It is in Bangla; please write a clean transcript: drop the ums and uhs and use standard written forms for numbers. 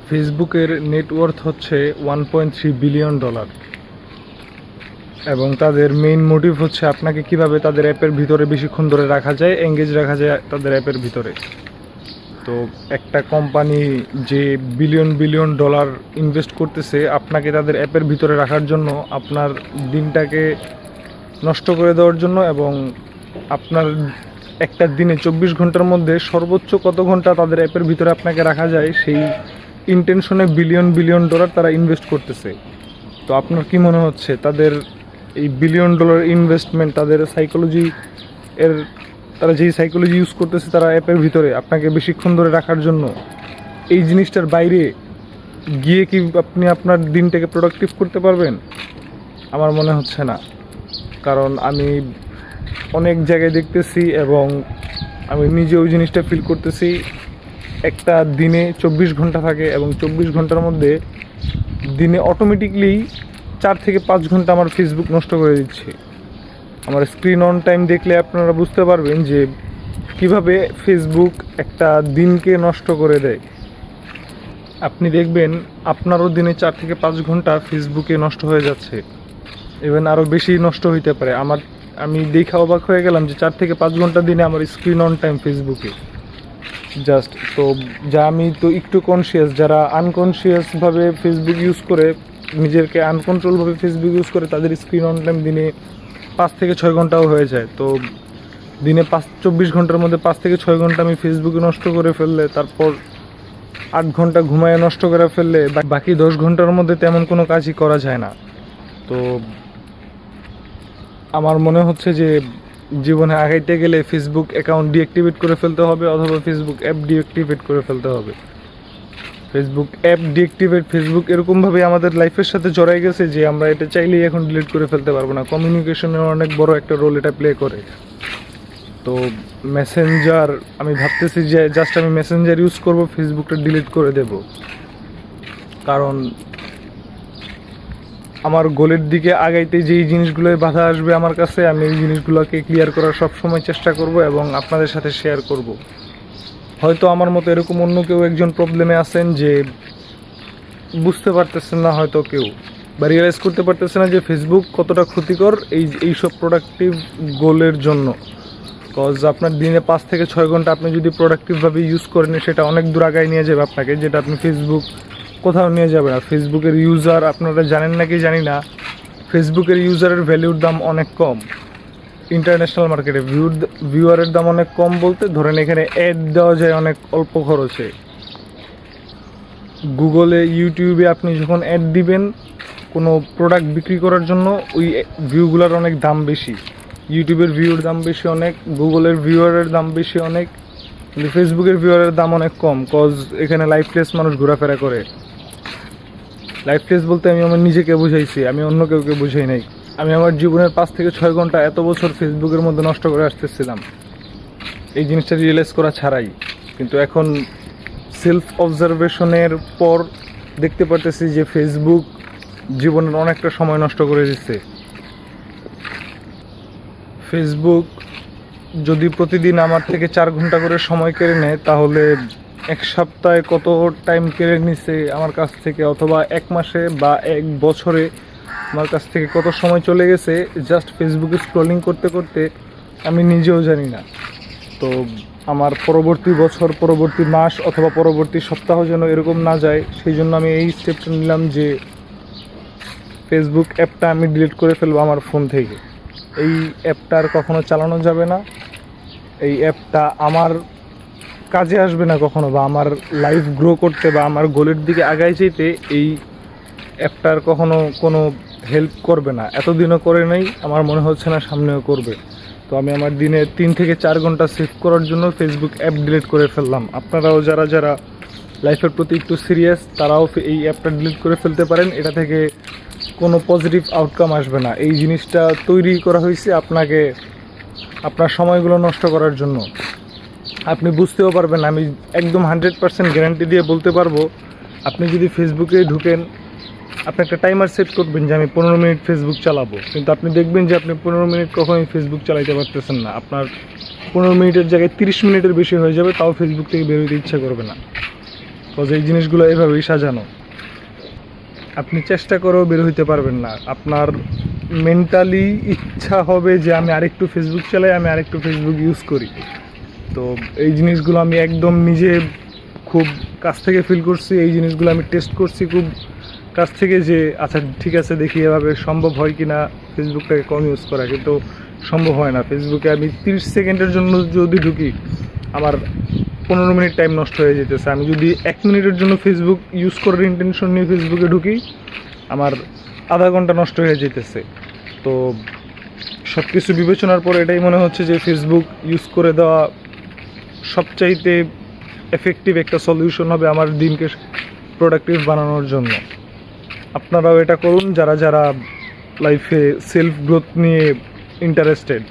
ফেসবুকের নেটওয়ার্থ হচ্ছে $1.3 বিলিয়ন এবং তাদের মেইন মোটিভ হচ্ছে আপনাকে কিভাবে তাদের অ্যাপের ভিতরে বেশিক্ষণ ধরে রাখা যায়, এঙ্গেজ রাখা যায় তাদের অ্যাপের ভিতরে। তো একটা কোম্পানি যে বিলিয়ন বিলিয়ন ডলার ইনভেস্ট করতেছে আপনাকে তাদের অ্যাপের ভিতরে রাখার জন্য, আপনার দিনটাকে নষ্ট করে দেওয়ার জন্য, এবং আপনার একটা দিনে 24 ঘন্টার মধ্যে সর্বোচ্চ কত ঘন্টা তাদের অ্যাপের ভিতরে আপনাকে রাখা যায় সেই ইন্টেনশনে বিলিয়ন বিলিয়ন ডলার তারা ইনভেস্ট করতেছে। তো আপনার কি মনে হচ্ছে তাদের এই বিলিয়ন ডলার ইনভেস্টমেন্ট, তাদের সাইকোলজি এর, তারা যেই সাইকোলজি ইউজ করতেছে তারা অ্যাপের ভিতরে আপনাকে বেশিক্ষণ ধরে রাখার জন্য, এই জিনিসটার বাইরে গিয়ে কি আপনি আপনার দিনটাকে প্রোডাক্টিভ করতে পারবেন? আমার মনে হচ্ছে না। কারণ আমি অনেক জায়গায় দেখতেছি এবং আমি নিজে ওই জিনিসটা ফিল করতেছি। একটা দিনে 24 ঘন্টা থাকে এবং 24 ঘন্টার মধ্যে দিনে অটোমেটিকলি 4 থেকে 5 ঘন্টা আমার ফেসবুক নষ্ট করে দিচ্ছে। আমার স্ক্রিন অন টাইম দেখলে আপনারা বুঝতে পারবেন যে কিভাবে ফেসবুক একটা দিনকে নষ্ট করে দেয়। আপনি দেখবেন আপনারও দিনে 4 থেকে 5 ঘন্টা ফেসবুকে নষ্ট হয়ে যাচ্ছে, ইভেন আরও বেশি নষ্ট হইতে পারে। আমি দেখে অবাক হয়ে গেলাম যে 4 থেকে 5 ঘন্টা দিনে আমার স্ক্রিন অন টাইম ফেসবুকে জাস্ট। তো যা আমি তো একটু কনসিয়াস, যারা আনকনসিয়াসভাবে ফেসবুক ইউজ করে, নিজেকে আনকন্ট্রোলভাবে ফেসবুক ইউজ করে, তাদের স্ক্রিন অন টাইম দিনে 5 থেকে 6 ঘন্টাও হয়ে যায়। তো দিনে 24 ঘন্টার মধ্যে 5 থেকে 6 ঘন্টা আমি ফেসবুকে নষ্ট করে ফেললে, তারপর 8 ঘন্টা ঘুমায় নষ্ট করে ফেললে, বাকি 10 ঘন্টার মধ্যে তেমন কোনো কাজই করা যায় না। তো আমার মনে হচ্ছে যে জীবনে আগাইতে গেলে ফেসবুক অ্যাকাউন্ট ডিঅ্যাক্টিভেট করে ফেলতে হবে, অথবা ফেসবুক অ্যাপ ডিঅ্যাক্টিভেট করে ফেলতে হবে। ফেসবুক অ্যাপ ডিঅ্যাক্টিভেট, ফেসবুক এরকমভাবে আমাদের লাইফের সাথে জড়াই গেছে যে আমরা এটা চাইলেই এখন ডিলিট করে ফেলতে পারবো না। কমিউনিকেশনের অনেক বড় একটা রোল এটা প্লে করে। তো মেসেঞ্জার, আমি ভাবতেছি যে জাস্ট আমি মেসেঞ্জার ইউজ করব, ফেসবুকটা ডিলিট করে দেব। কারণ আমার গোলের দিকে আগাইতে যেই জিনিসগুলোয় বাধা আসবে আমার কাছে, আমি এই জিনিসগুলোকে ক্লিয়ার করার সবসময় চেষ্টা করব এবং আপনাদের সাথে শেয়ার করব। হয়তো আমার মতো এরকম অন্য কেউ একজন প্রবলেমে আছেন যে বুঝতে পারতেছেন না হয়তো কেউ, বা রিয়েলাইজ করতে পারতেছে না যে ফেসবুক কতটা ক্ষতিকর এইসব প্রোডাক্টিভ গোলের জন্য। কজ আপনার দিনে 5 থেকে 6 ঘন্টা আপনি যদি প্রোডাক্টিভভাবে ইউজ করেন, সেটা অনেক দূর আগায় নিয়ে যাবে আপনাকে, যেটা আপনি ফেসবুক কোথাও নিয়ে যাবে না। ফেসবুকের ইউজার, আপনারা জানেন নাকি জানি না, ফেসবুকের ইউজারের ভ্যালুর দাম অনেক কম ইন্টারন্যাশনাল মার্কেটে। ভিউয়ারের দাম অনেক কম বলতে ধরেন এখানে অ্যাড দেওয়া যায় অনেক অল্প খরচে। গুগলে, ইউটিউবে আপনি যখন অ্যাড দিবেন কোনো প্রোডাক্ট বিক্রি করার জন্য, ওই ভিউগুলোর অনেক দাম বেশি। ইউটিউবের ভিউর দাম বেশি অনেক, গুগলের ভিউয়ারের দাম বেশি অনেক, কিন্তু ফেসবুকের ভিউয়ারের দাম অনেক কম। কজ এখানে লাইফলেস মানুষ ঘোরাফেরা করে। লাইফলেস বলতে আমি আমার নিজেকে বুঝাইছি, আমি অন্য কেউকে বুঝাই নাই। আমি আমার জীবনের 5 থেকে 6 ঘন্টা এত বছর ফেসবুকের মধ্যে নষ্ট করে আসতেছিলাম এই জিনিসটা রিয়েলাইজ করা ছাড়াই। কিন্তু এখন সেলফ অবজারভেশনের পর দেখতে পারতেছি যে ফেসবুক জীবনের অনেকটা সময় নষ্ট করে দিচ্ছে। ফেসবুক যদি প্রতিদিন আমার থেকে 4 ঘন্টা করে সময় কেড়ে নেয়, তাহলে এক সপ্তাহে কত টাইম কেড়ে নিছে আমার কাছ থেকে, অথবা 1 মাসে বা 1 বছরে আমার কাছ থেকে কত সময় চলে গেছে জাস্ট ফেসবুকে স্ক্রলিং করতে করতে, আমি নিজেও জানি না। তো আমার পরবর্তী বছর, পরবর্তী মাস অথবা পরবর্তী সপ্তাহ যেন এরকম না যায়, সেই জন্য আমি এই স্টেপটা নিলাম যে ফেসবুক অ্যাপটা আমি ডিলিট করে ফেলবো আমার ফোন থেকে। এই অ্যাপটা আর কখনো চালানো যাবে না। এই অ্যাপটা আমার কাজে আসবে না কখনো, বা আমার লাইফ গ্রো করতে বা আমার গোলের দিকে আগায় যেতে এই অ্যাপটার কখনো কোনো হেল্প করবে না। এতদিনও করে নেই, আমার মনে হচ্ছে না সামনেও করবে। তো আমি আমার দিনে 3 থেকে 4 ঘন্টা সেভ করার জন্য ফেসবুক অ্যাপ ডিলিট করে ফেললাম। আপনারাও যারা যারা লাইফের প্রতি একটু সিরিয়াস, তারাও এই অ্যাপটা ডিলিট করে ফেলতে পারেন। এটা থেকে কোনো পজিটিভ আউটকাম আসবে না। এই জিনিসটা তৈরি করা হয়েছে আপনাকে, আপনার সময়গুলো নষ্ট করার জন্য। আপনি বুঝতেও পারবেন, আমি একদম 100% গ্যারান্টি দিয়ে বলতে পারবো, আপনি যদি ফেসবুকে ঢুকেন, আপনি একটা টাইমার সেট করবেন যে আমি 15 মিনিট ফেসবুক চালাবো, কিন্তু আপনি দেখবেন যে আপনি 15 মিনিট কখনোই ফেসবুক চালাইতে পারতেছেন না। আপনার 15 মিনিটের জায়গায় 30 মিনিটের বেশি হয়ে যাবে, তাও ফেসবুক থেকে বেরোতে ইচ্ছা করবে না। বিকজ এই জিনিসগুলো এভাবেই সাজানো। আপনি চেষ্টা করেও বের হইতে পারবেন না। আপনার মেন্টালি ইচ্ছা হবে যে আমি আরেকটু ফেসবুক চালাই, আমি আরেকটু ফেসবুক ইউজ করি। তো এই জিনিসগুলো আমি একদম নিজে খুব কাছ থেকে ফিল করছি, এই জিনিসগুলো আমি টেস্ট করছি খুব কাছ থেকে, যে আচ্ছা ঠিক আছে দেখি এভাবে সম্ভব হয় কি না ফেসবুকটাকে কম ইউজ করা। কিন্তু সম্ভব হয় না। ফেসবুকে আমি 30 সেকেন্ডের জন্য যদি ঢুকি, আমার 15 মিনিট টাইম নষ্ট হয়ে যেতেছে। আমি যদি 1 মিনিটের জন্য ফেসবুক ইউজ করার ইন্টেনশন নিয়ে ফেসবুকে ঢুকি, আমার আধা ঘন্টা নষ্ট হয়ে যেতেছে। তো সব কিছু বিবেচনার পর এটাই মনে হচ্ছে যে ফেসবুক ইউজ করে দেওয়া সবচাইতে এফেক্টিভ একটা সলিউশন হবে আমার দিনকে প্রোডাক্টিভ বানানোর জন্য। আপনারাও এটা করুন যারা যারা লাইফে সেলফ গ্রোথ নিয়ে ইন্টারেস্টেড।